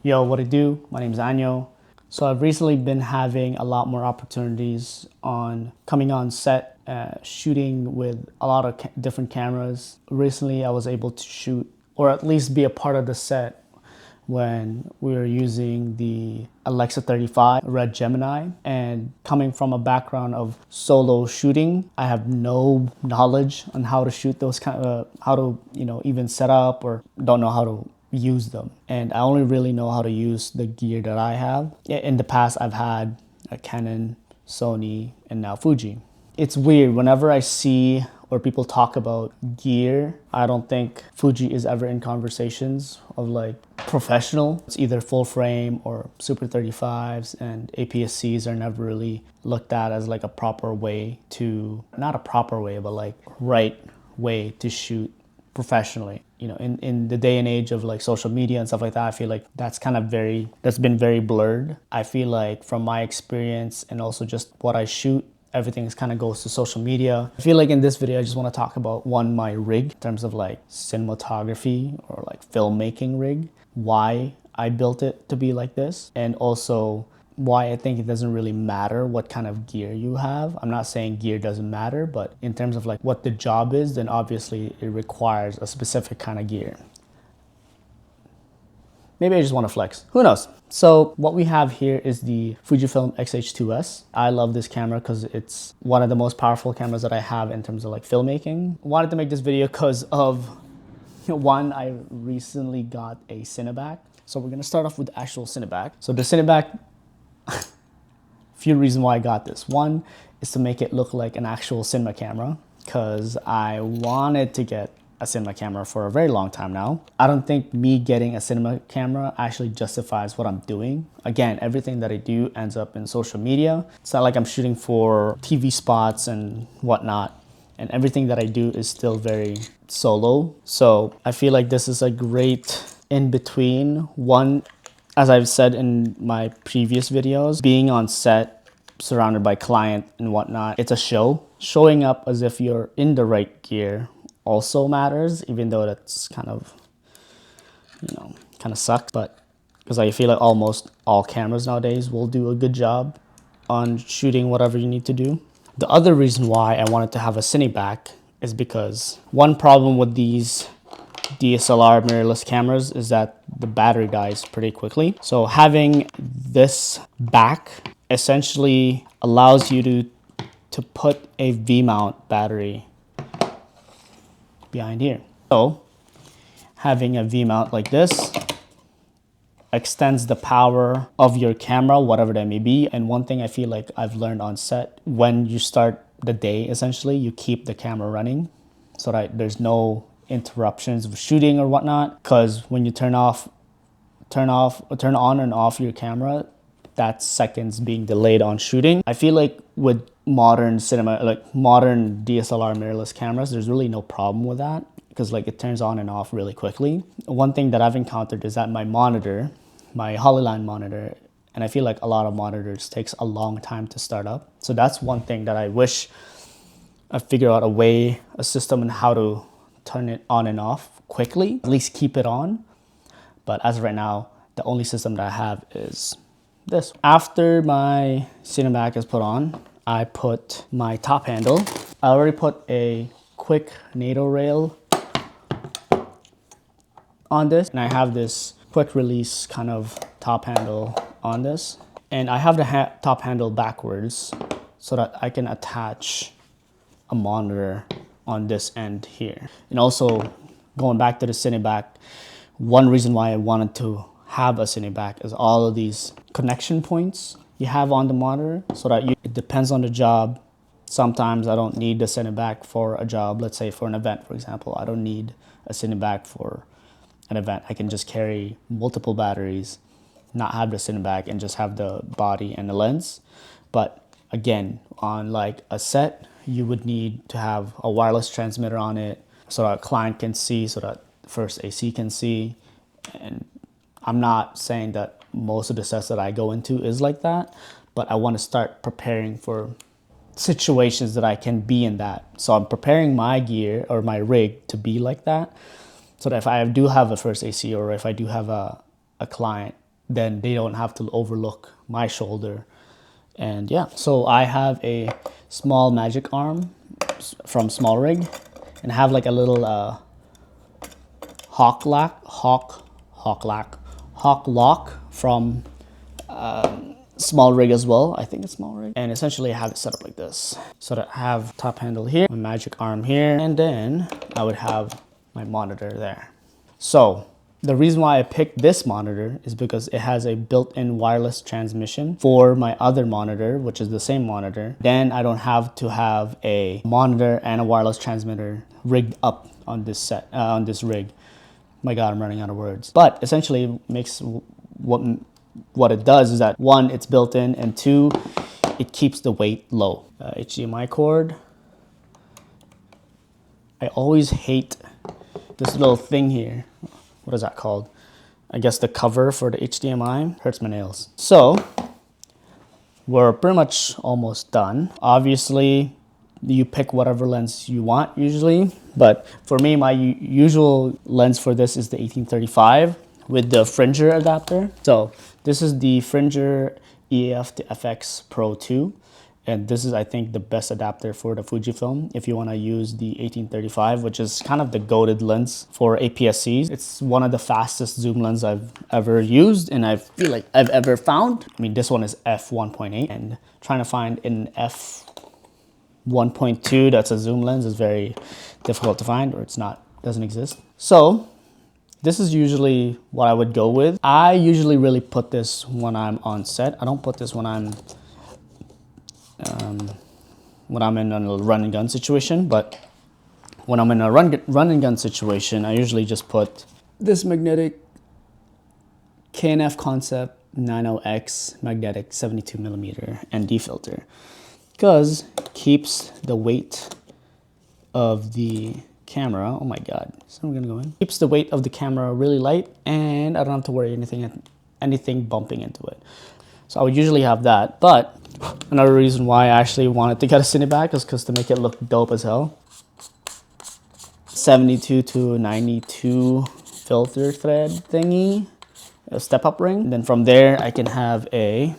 Yo, what it do? My name is Anyo. So I've recently been having a lot more opportunities on coming on set, shooting with a lot of different cameras. Recently I was able to shoot, or at least be a part of the set when we were using the Alexa 35 Red Gemini. And coming from a background of solo shooting, I have no knowledge on how to shoot those how to even set up, or don't know how to use them. And I only really know how to use the gear that I have. In the past, I've had a Canon, Sony, and now Fuji. It's weird, whenever I see or people talk about gear, I don't think Fuji is ever in conversations of like professional. It's either full frame or Super 35s, and APS-Cs are never really looked at as like a proper way to, not a proper way, but like right way to shoot professionally. In the day and age of like social media and stuff like that, I feel like that's been very blurred. I feel like from my experience and also just what I shoot, everything kind of goes to social media. I feel like in this video, I just want to talk about my rig in terms of like cinematography or like filmmaking rig, why I built it to be like this, and also why I think it doesn't really matter what kind of gear you have. I'm not saying gear doesn't matter, but in terms of like what the job is, then obviously it requires a specific kind of gear. Maybe I just want to flex, who knows? So what we have here is the Fujifilm XH2S. I love this camera because it's one of the most powerful cameras that I have in terms of like filmmaking. I wanted to make this video because of one, I recently got a Cineback. So we're gonna start off with the actual Cineback. So the Cineback, few reasons why I got this. One is to make it look like an actual cinema camera, because I wanted to get a cinema camera for a very long time now. I don't think me getting a cinema camera actually justifies what I'm doing. Again, everything that I do ends up in social media. It's not like I'm shooting for TV spots and whatnot, and everything that I do is still very solo. So I feel like this is a great in between. One, as I've said in my previous videos, being on set, surrounded by client and whatnot, it's a show. Showing up as if you're in the right gear also matters, even though that's kind of sucks. But because I feel like almost all cameras nowadays will do a good job on shooting whatever you need to do. The other reason why I wanted to have a Cineback is because one problem with these DSLR mirrorless cameras is that the battery dies pretty quickly. So having this back essentially allows you to put a V-mount battery behind here. So having a V-mount like this extends the power of your camera, whatever that may be. And one thing I feel like I've learned on set, when you start the day, essentially, you keep the camera running so that there's no interruptions of shooting or whatnot. Because when you turn on and off your camera, that's seconds being delayed on shooting. I feel like with modern cinema, like modern DSLR mirrorless cameras, there's really no problem with that, because like it turns on and off really quickly. One thing that I've encountered is that my monitor, my Hollyland monitor, and I feel like a lot of monitors takes a long time to start up. So that's one thing that I wish I figure out a system on how to turn it on and off quickly, at least keep it on. But as of right now, the only system that I have is this. After my Cineback is put on, I put my top handle. I already put a quick NATO rail on this, and I have this quick release kind of top handle on this. And I have the top handle backwards so that I can attach a monitor on this end here. And also, going back to the Cineback, one reason why I wanted to have a Cineback is all of these connection points you have on the monitor, so that it depends on the job. Sometimes I don't need the Cineback for a job, let's say for an event, for example. I don't need a Cineback for an event. I can just carry multiple batteries, not have the Cineback, and just have the body and the lens. But again, on like a set, you would need to have a wireless transmitter on it so that a client can see, so that first AC can see. And I'm not saying that most of the sets that I go into is like that, but I want to start preparing for situations that I can be in that. So I'm preparing my gear or my rig to be like that, so that if I do have a first AC, or if I do have a client then they don't have to overlook my shoulder. And yeah, so I have a small magic arm from Small Rig, and have like a little hawk lock from Small Rig as well. I think it's Small Rig. And essentially I have it set up like this. So that I have top handle here, my magic arm here, and then I would have my monitor there. So the reason why I picked this monitor is because it has a built-in wireless transmission for my other monitor, which is the same monitor. Then I don't have to have a monitor and a wireless transmitter rigged up on this rig. My God, I'm running out of words. But essentially it makes what it does is that, one, it's built in, and two, it keeps the weight low. HDMI cord. I always hate this little thing here. What is that called? I guess the cover for the HDMI. Hurts my nails. So we're pretty much almost done. Obviously, you pick whatever lens you want usually, but for me, my usual lens for this is the 1835 with the Fringer adapter. So this is the Fringer EF to FX Pro 2. And this is, I think, the best adapter for the Fujifilm if you want to use the 1835, which is kind of the goated lens for APS-Cs. It's one of the fastest zoom lens I've ever used, and I feel like I've ever found. I mean, this one is f1.8, and trying to find an f1.2 that's a zoom lens is very difficult to find, or it's not, doesn't exist. So this is usually what I would go with. I usually really put this when I'm on set. I don't put this when I'm in a run and gun situation, but when I'm in a run and gun situation, I usually just put this magnetic K&F Concept 90X magnetic 72mm ND filter, because it keeps the weight of the camera, oh my God, so I'm gonna go in. Keeps the weight of the camera really light, and I don't have to worry anything bumping into it. So I would usually have that, but another reason why I actually wanted to get a Cineback is because to make it look dope as hell. 72 to 92 filter thread thingy, a step-up ring. And then from there, I can have a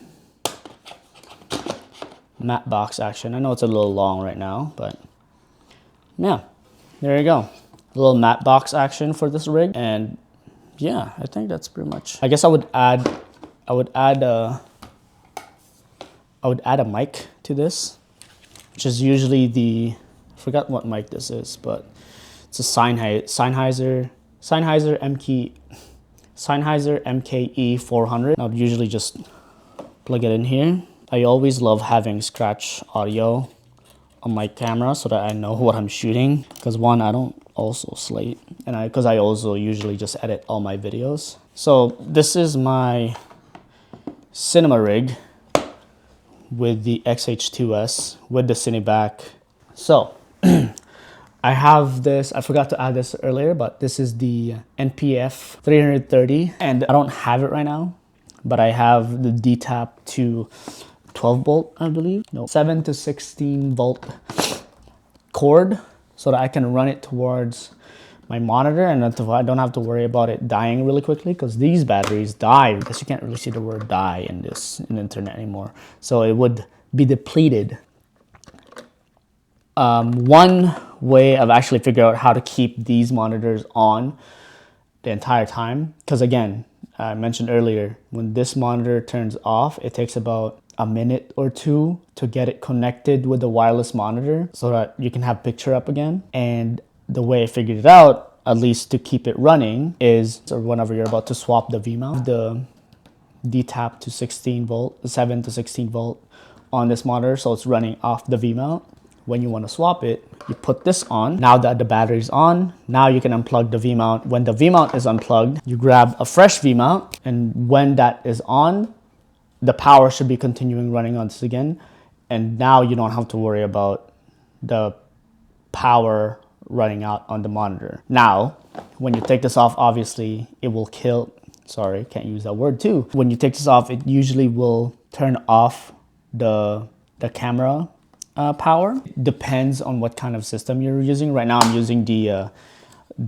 matte box action. I know it's a little long right now, but yeah, there you go. A little matte box action for this rig. And yeah, I think that's pretty much. I guess I would add a mic to this, which is usually I forgot what mic this is, but it's a Sennheiser MKE 400. I would usually just plug it in here. I always love having scratch audio on my camera so that I know what I'm shooting, because one, I don't also slate, and because I also usually just edit all my videos. So this is my cinema rig with the XH2S with the Cineback. So I have this, I forgot to add this earlier, but this is the NPF 330, and I don't have it right now, but I have the D-tap to 12 volt, I believe. No, 7 to 16 volt cord, so that I can run it towards my monitor, and I don't have to worry about it dying really quickly, because these batteries die, because you can't really see the word die in the internet anymore. So it would be depleted. One way I've actually figured out how to keep these monitors on the entire time, because again, I mentioned earlier, when this monitor turns off, it takes about a minute or two to get it connected with the wireless monitor so that you can have picture up again. And the way I figured it out, at least to keep it running, is whenever you're about to swap the V-mount, the D-tap to 16 volt, 7 to 16 volt on this monitor, so it's running off the V-mount. When you want to swap it, you put this on. Now that the battery's on, now you can unplug the V-mount. When the V-mount is unplugged, you grab a fresh V-mount, and when that is on, the power should be continuing running on this again. And now you don't have to worry about the power running out on the monitor. Now, when you take this off, obviously it will kill, sorry, can't use that word too. When you take this off, it usually will turn off the camera power. Depends on what kind of system you're using. Right now I'm using the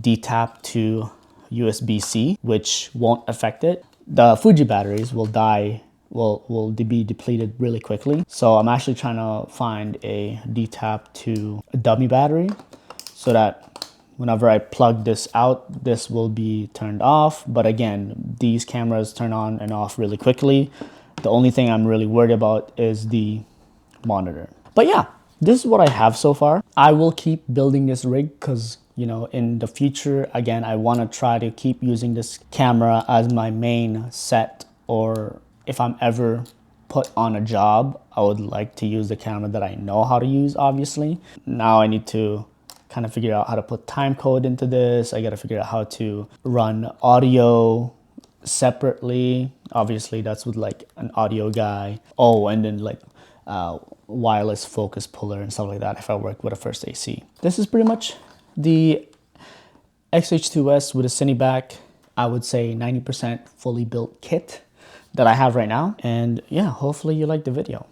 D-tap to USB-C, which won't affect it. the Fuji batteries will die, will be depleted really quickly. So I'm actually trying to find a D-tap to a dummy battery so that whenever I plug this out, this will be turned off. But again, these cameras turn on and off really quickly. The only thing I'm really worried about is the monitor. But yeah, this is what I have so far. I will keep building this rig because, you know, in the future, again, I want to try to keep using this camera as my main set, or if I'm ever put on a job, I would like to use the camera that I know how to use, obviously. Now I need to kind of figure out how to put time code into this. I got to figure out how to run audio separately. Obviously, that's with like an audio guy. Oh, and then like wireless focus puller and stuff like that if I work with a first AC. This is pretty much the XH2S with a Cineback, I would say 90% fully built kit that I have right now. And yeah, hopefully you liked the video.